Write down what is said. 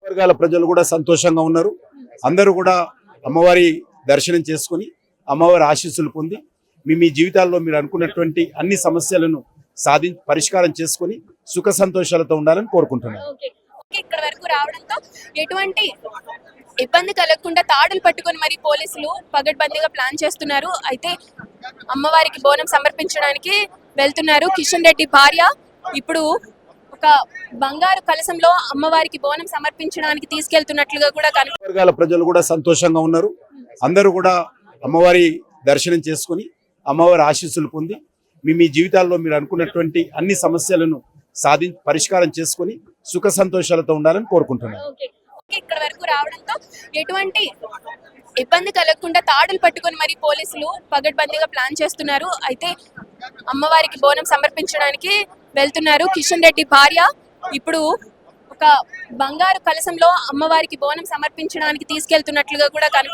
వర్గాల ప్రజలు కూడా సంతోషంగా ఉన్నారు. అందరూ కూడా అమ్మవారి దర్శనం చేసుకుని అమ్మవారి ఆశీస్సులు పొంది మీ జీవితాల్లో మీరు అనుకున్నటువంటి అన్ని సమస్యలను పరిష్కారం చేసుకుని సుఖ సంతోషాలతో ఉండాలని కోరుకుంటున్నాను. ఇక్కడ వరకు రావడంతో ఎటువంటి ఇబ్బంది కలగకుండా తాడులు పట్టుకొని మరి పోలీసులు పగడ్బందీగా ప్లాన్ చేస్తున్నారు. అయితే అమ్మవారికి బోనం సమర్పించడానికి వెళ్తున్నారు కిషన్ రెడ్డి భార్య. ఇప్పుడు ఒక బంగారు కలశంలో అమ్మవారికి బోనం సమర్పించడానికి తీసుకెళ్తున్నట్లుగా కూడా వర్గాల ప్రజలు కూడా సంతోషంగా ఉన్నారు. అందరూ కూడా అమ్మవారి దర్శనం చేసుకుని అమ్మవారి ఆశీస్సులు పొంది మీ జీవితాల్లో మీరు అనుకున్నటువంటి అన్ని సమస్యలను పరిష్కారం చేసుకుని సుఖ సంతోషాలతో ఉండాలని కోరుకుంటున్నాను. ఇక్కడ వరకు రావడంతో ఎటువంటి ఇబ్బంది కలగకుండా తాడులు పట్టుకొని మరి పోలీసులు పగడ్బందీగా ప్లాన్ చేస్తున్నారు. అయితే అమ్మవారికి బోనం సమర్పించడానికి వెళ్తున్నారు కిషన్ రెడ్డి భార్య. ఇప్పుడు ఒక బంగారు కలశంలో అమ్మవారికి బోనం సమర్పించడానికి తీసుకెళ్తున్నట్లుగా కూడా